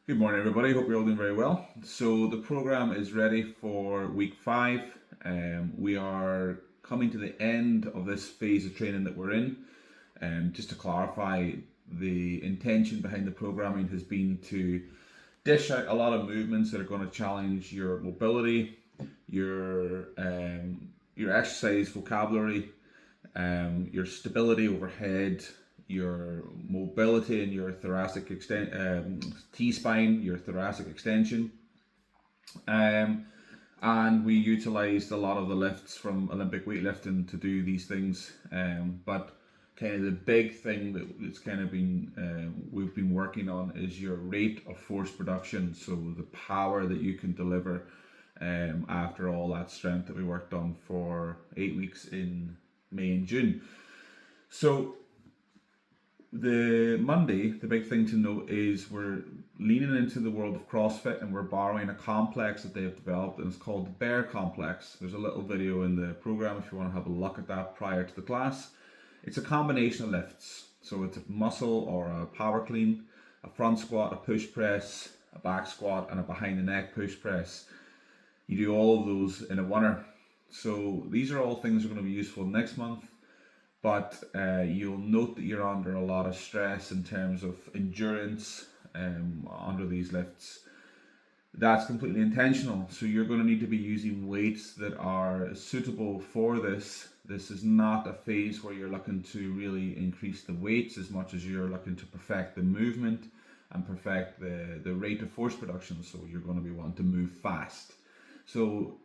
Good morning, everybody. Hope you're all doing very well. So the program is ready for week 5. We are coming to the end of this phase of training that we're in. Just to clarify, the intention behind the programming has been to dish out a lot of movements that are going to challenge your mobility, your exercise vocabulary, your stability overhead, your mobility in your thoracic T-spine, your thoracic extension. And we utilized a lot of the lifts from Olympic weightlifting to do these things. But kind of the big thing that it's kind of been we've been working on is your rate of force production. So the power that you can deliver after all that strength that we worked on for 8 weeks in May and June. So the Monday, the big thing to note is we're leaning into the world of CrossFit and we're borrowing a complex that they've developed, and it's called the Bear Complex. There's a little video in the program if you want to have a look at that prior to the class. It's a combination of lifts. So it's a muscle or a power clean, a front squat, a push press, a back squat, and a behind the neck push press. You do all of those in a oneer. So these are all things that are going to be useful next month. But you'll note that you're under a lot of stress in terms of endurance under these lifts. That's completely intentional. So you're going to need to be using weights that are suitable for this. This is not a phase where you're looking to really increase the weights as much as you're looking to perfect the movement and perfect the rate of force production. So you're going to be wanting to move fast. So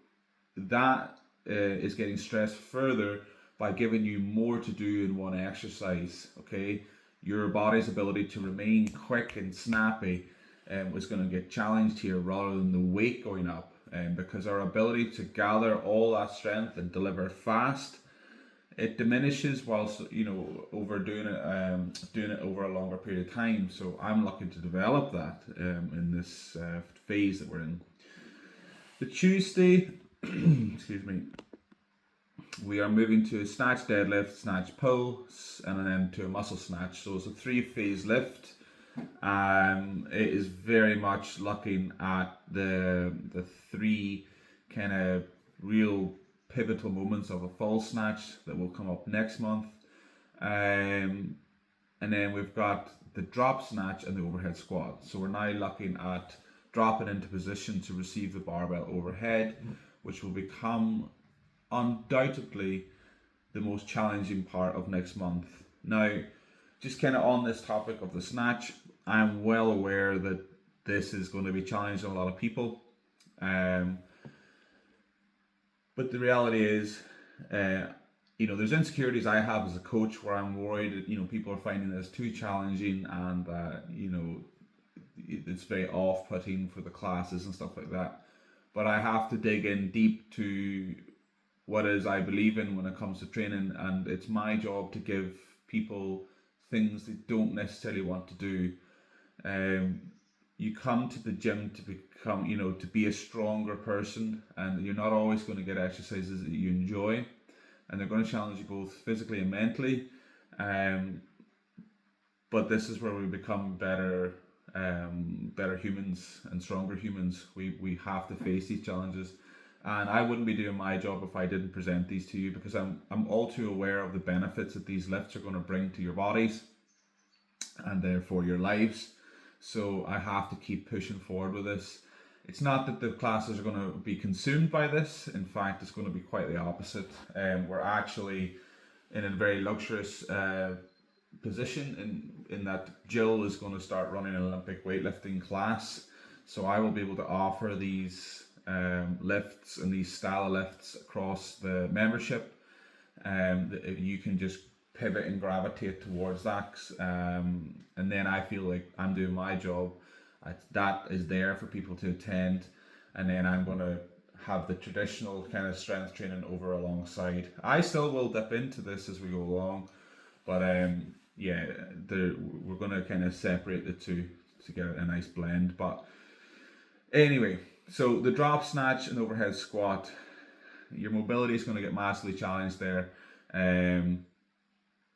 that is getting stressed further by giving you more to do in one exercise. Okay, your body's ability to remain quick and snappy is going to get challenged here rather than the weight going up, because our ability to gather all that strength and deliver fast, it diminishes whilst overdoing it, doing it over a longer period of time. So I'm looking to develop that in this phase that we're in. The Tuesday, excuse me, we are moving to a snatch deadlift, snatch pull, and then to a muscle snatch. So it's a 3-phase lift. It is very much looking at the 3 kind of real pivotal moments of a full snatch that will come up next month. And then we've got the drop snatch and the overhead squat. So we're now looking at dropping into position to receive the barbell overhead, which will become undoubtedly the most challenging part of next month. Now, just kind of on this topic of the snatch, I'm well aware that this is going to be challenging a lot of people. But the reality is, there's insecurities I have as a coach where I'm worried that, people are finding this too challenging and, it's very off-putting for the classes and stuff like that. But I have to dig in deep to what it is I believe in when it comes to training, and it's my job to give people things they don't necessarily want to do. You come to the gym to become, to be a stronger person, and you're not always going to get exercises that you enjoy, and they're going to challenge you both physically and mentally. But this is where we become better humans and stronger humans. We have to face these challenges. And I wouldn't be doing my job if I didn't present these to you, because I'm all too aware of the benefits that these lifts are going to bring to your bodies and therefore your lives. So I have to keep pushing forward with this. It's not that the classes are going to be consumed by this. In fact, it's going to be quite the opposite. We're actually in a very luxurious position in that Jill is going to start running an Olympic weightlifting class. So I will be able to offer these lifts and these style of lifts across the membership. You can just pivot and gravitate towards that, and then I feel like I'm doing my job. That is there for people to attend, and then I'm going to have the traditional kind of strength training over alongside. I still will dip into this as we go along, but we're going to kind of separate the two to get a nice blend. But anyway, so the drop snatch and overhead squat, your mobility is going to get massively challenged there,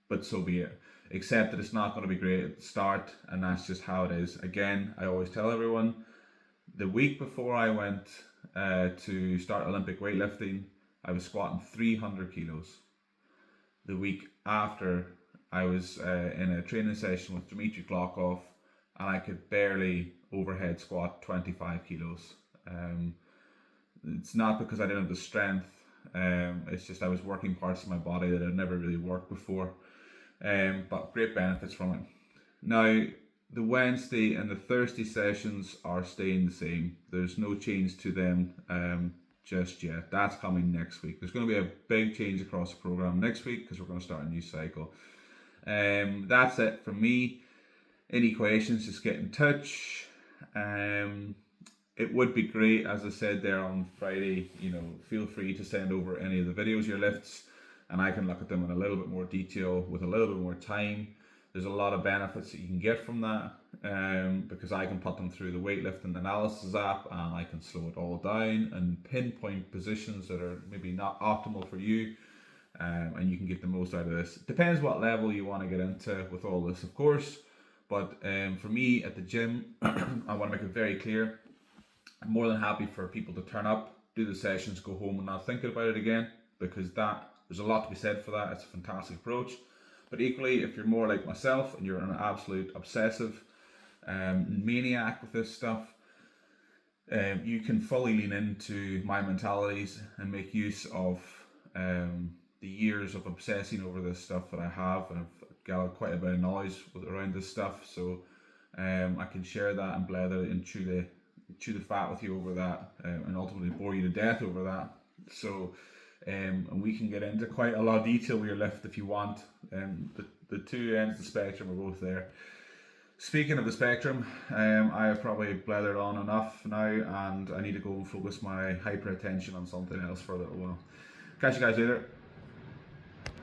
but so be it. Accept that it's not going to be great at the start, and that's just how it is. Again, I always tell everyone, the week before I went to start Olympic weightlifting, I was squatting 300 kilos. The week after, I was in a training session with Dmitry Klokov, and I could barely overhead squat 25 kilos. It's not because I didn't have the strength, it's just I was working parts of my body that had never really worked before, but great benefits from it. Now, the Wednesday and the Thursday sessions are staying the same. There's no change to them just yet. That's coming next week. There's going to be a big change across the program next week because we're going to start a new cycle. That's it from me. Any questions, just get in touch. It would be great, as I said there on Friday, feel free to send over any of the videos, your lifts, and I can look at them in a little bit more detail with a little bit more time. There's a lot of benefits that you can get from that, because I can put them through the weightlifting analysis app, and I can slow it all down and pinpoint positions that are maybe not optimal for you, and you can get the most out of this. It depends what level you want to get into with all this, of course, but for me at the gym, I want to make it very clear, I'm more than happy for people to turn up, do the sessions, go home and not thinking about it again, because there's a lot to be said for that. It's a fantastic approach. But equally, if you're more like myself and you're an absolute obsessive maniac with this stuff, you can fully lean into my mentalities and make use of the years of obsessing over this stuff that I have, and I've gathered quite a bit of knowledge around this stuff, so I can share that and blather and chew the fat with you over that, and ultimately bore you to death over that. So and we can get into quite a lot of detail with your lift if you want. The two ends of the spectrum are both there. Speaking of the spectrum, I have probably blathered on enough now, and I need to go and focus my hyper attention on something else for a little while. Catch you guys later.